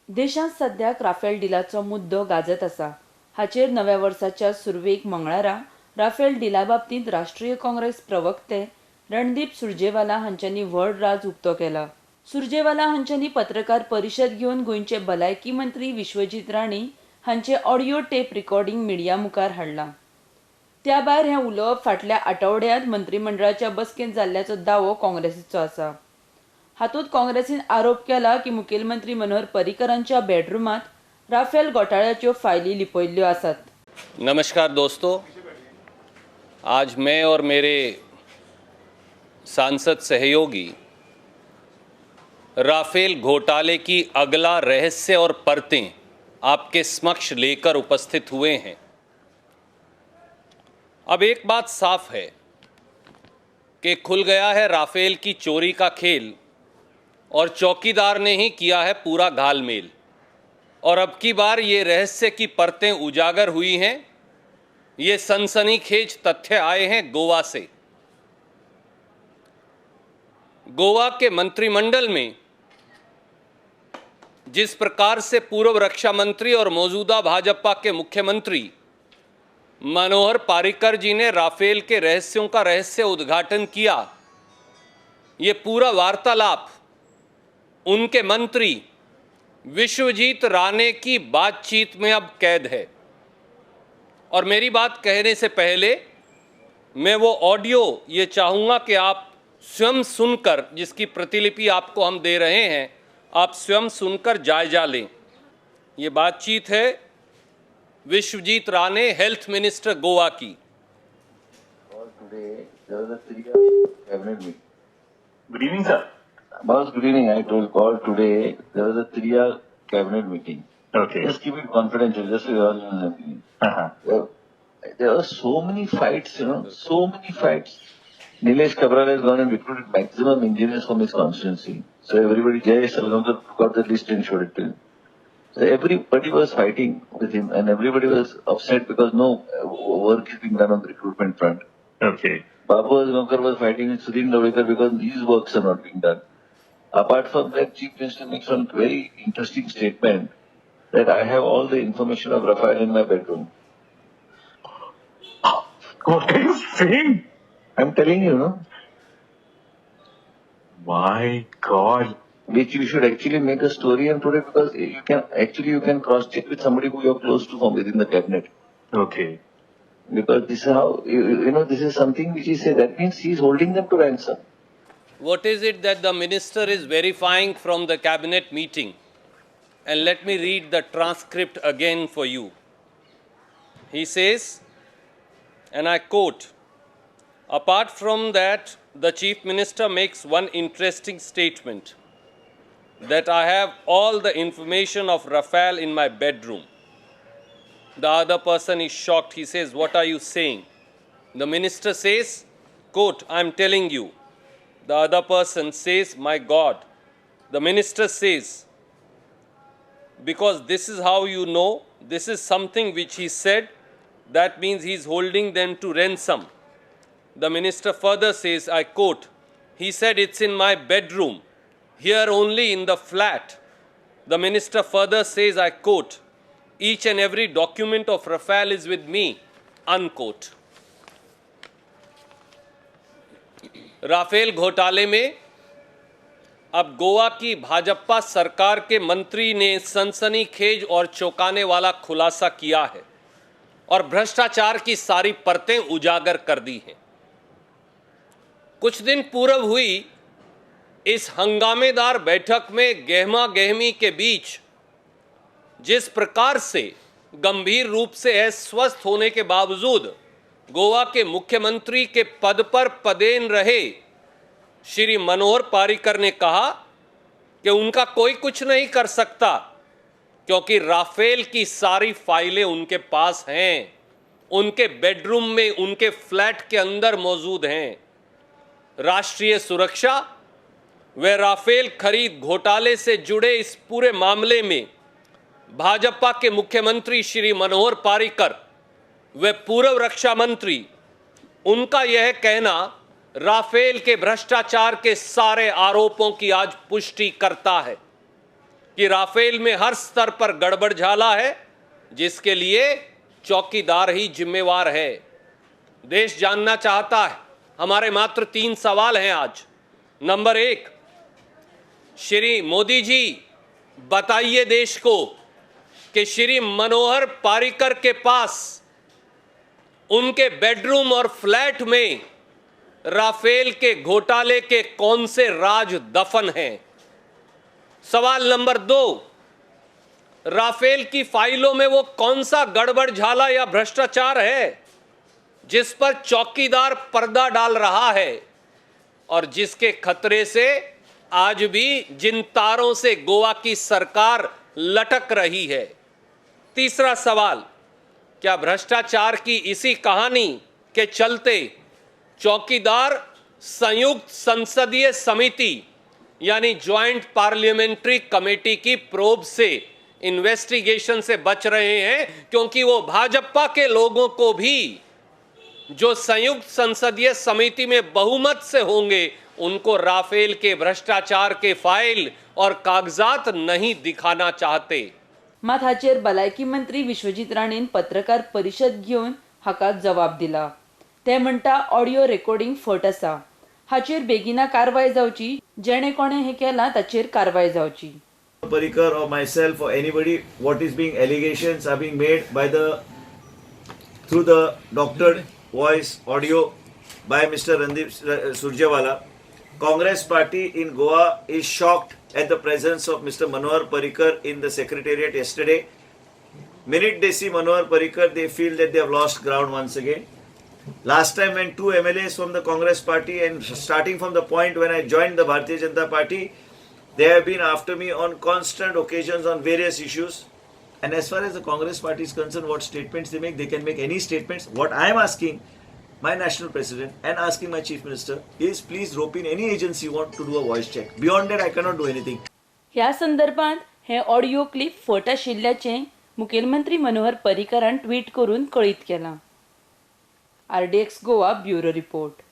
देशांत सध्याक राफेल डिलाचो मुद्दो गाजत आसा. हाचेर नव्या वर्साच्या सुरवेक मंगळारा राफेल डिला बाबतींत राष्ट्रीय काँग्रेस प्रवक्ते रणदीप सुरजेवाला हांच्यांनी व्हड राज उक्तो केला. सुरजेवाला हांच्यांनी पत्रकार परिशद घेवन गोंयचे भलायकी मंत्री विश्वजीत राणे हांचे ऑडियो टेप रिकॉर्डिंग मिडिया मुखार हाडला. त्या भायर हें उलोवप फाटल्या आठवड्यांत मंत्रिमंडळाच्या बसकेंत जाल्ल्याचो दावो काँग्रेसीचो आसा. हातूंत काँग्रेसीन आरोप केला की मुखेलमंत्री मनोहर पर्रीकरांच्या बेडरूमांत राफेल घोटाळ्याच्यो फायली लिपयल्ल्यो आसात. नमस्कार दोस्तों, आज मैं और मेरे सांसद सहयोगी राफेल घोटाले की अगला रहस्य और परतें आपके समक्ष लेकर उपस्थित हुए हैं. अब एक बात साफ है कि खुल गया है राफेल की चोरी का खेल और चौकीदार ने ही किया है पूरा घालमेल. और अब की बार ये रहस्य की परतें उजागर हुई हैं. ये सनसनीखेज तथ्य आए हैं गोवा से. गोवा के मंत्रिमंडल में जिस प्रकार से पूर्व रक्षा मंत्री और मौजूदा भाजपा के मुख्यमंत्री मनोहर पारिकर जी ने राफेल के रहस्यों का रहस्य उद्घाटन किया, ये पूरा वार्तालाप उनके मंत्री विश्वजीत राणे की बातचीत में अब कैद है. और मेरी बात कहने से पहले मैं वो ऑडियो ये चाहूँगा कि आप स्वयं सुनकर, जिसकी प्रतिलिपि आपको हम दे रहे हैं, आप स्वयं सुनकर जायजा लें. ये बातचीत है विश्वजीत राणे, हेल्थ मिनिस्टर गोवा की. Today there was a three-hour cabinet meeting. Good evening, sir. Boss, good evening. I told call today. There was a three-hour cabinet meeting. Okay. Just keep it confidential. Just for your opinion. Uh-huh. There were so many fights. So many fights. Nilesh Kabral has gone and recruited maximum engineers from his constituency. So everybody, Jay Salgamkar got the list and showed it to him. So everybody was fighting with him, and everybody was upset because no work is being done on the recruitment front. Okay. Babu Asgankar was fighting with Sudhin Lavekar because these works are not being done. Apart from that, Chief Minister makes one very interesting statement that I have all the information of Rafael in my bedroom. What are you saying? I'm telling you, My God. which you should actually make a story and put it because you can cross-check with somebody who you're close to from within the cabinet. Okay. Because this is how, this is something which he said. That means he's holding them to ransom. What is it that the minister is verifying from the cabinet meeting? And let me read the transcript again for you. He says, and I quote, apart from that, the chief minister makes one interesting statement, that I have all the information of Rafael in my bedroom. The other person is shocked. He says, what are you saying? The minister says, quote, I'm telling you. The other person says, my God. The minister says, because this is how you know, this is something which he said, that means he's holding them to ransom. The minister further says, I quote, he said it's in my bedroom, here only in the flat. The minister further says, I quote, each and every document of Rafael is with me, unquote. Rafale घोटाले में अब गोवा की भाजपा सरकार के मंत्री ने सनसनीखेज और चौंकाने वाला खुलासा किया है और भ्रष्टाचार की सारी परतें उजागर कर दी हैं. कुछ दिन पूर्व हुई इस हंगामेदार बैठक में गहमा गहमी के बीच जिस प्रकार से गंभीर रूप से अस्वस्थ होने के बावजूद गोवा के मुख्यमंत्री के पद पर पदेन रहे श्री मनोहर पारिकर ने कहा कि उनका कोई कुछ नहीं कर सकता क्योंकि राफेल की सारी फाइलें उनके पास हैं, उनके बेडरूम में, उनके फ्लैट के अंदर मौजूद हैं. राष्ट्रीय सुरक्षा व राफेल खरीद घोटाले से जुड़े इस पूरे मामले में भाजपा के मुख्यमंत्री श्री मनोहर पारिकर वे पूर्व रक्षा मंत्री, उनका यह कहना राफेल के भ्रष्टाचार के सारे आरोपों की आज पुष्टि करता है. कि राफेल में हर स्तर पर गड़बड़ झाला है, जिसके लिए चौकीदार ही जिम्मेवार है। देश जानना चाहता है। हमारे मात्र 3 सवाल हैं आज। नंबर 1, श्री मोदी जी बताइए देश को कि श्री मनोहर पर्रिकर के पास उनके बेडरूम और फ्लैट में राफेल के घोटाले के कौन से राज दफन हैं। सवाल नंबर 2, राफेल की फाइलों में वो कौन सा गड़बड़ झाला या भ्रष्टाचार है जिस पर चौकीदार पर्दा डाल रहा है और जिसके खतरे से आज भी जिन तारों से गोवा की सरकार लटक रही है। तीसरा सवाल, क्या भ्रष्टाचार की इसी कहानी के चलते चौकीदार संयुक्त संसदीय समिति यानी ज्वाइंट पार्लियामेंट्री कमेटी की प्रोब से, इन्वेस्टिगेशन से बच रहे हैं, क्योंकि वो भाजपा के लोगों को भी जो संयुक्त संसदीय समिति में बहुमत से होंगे उनको राफेल के भ्रष्टाचार के फाइल और कागजात नहीं दिखाना चाहते। मात हाचेर भलायकी मंत्री विश्वजीत राणेन पत्रकार परिशद घेवन हाका जबाब दिला। ते म्हणटा ऑडिओ रेकॉर्डिंग फट आसा, हाचेर बेगिना कारवाय जावची, जेणे कोणे हे केला ताचेर कारवाय जावची। Parrikar or myself or anybody, what is being allegations are being made by through the doctored voice audio by Mr. Randip Surjewala. Congress party in Goa is shocked at the presence of Mr. Manohar Parrikar in the secretariat yesterday. Minute they see Manohar Parrikar, they feel that they have lost ground once again. Last time when 2 MLAs from the Congress party, and starting from the point when I joined the Bharatiya Janata Party, they have been after me on constant occasions on various issues. And as far as the Congress party is concerned, what statements they make, they can make any statements. What I am asking my national president and asking my chief minister is, please rope in any agency you want to do a voice check. Beyond that, I cannot do anything. ह्या संदर्भात हे audio clip फट आशिल्ल्याचे मुखेलमंत्री मनोहर पर्रीकारान tweet करून कळीत केला। RDX Goa bureau report.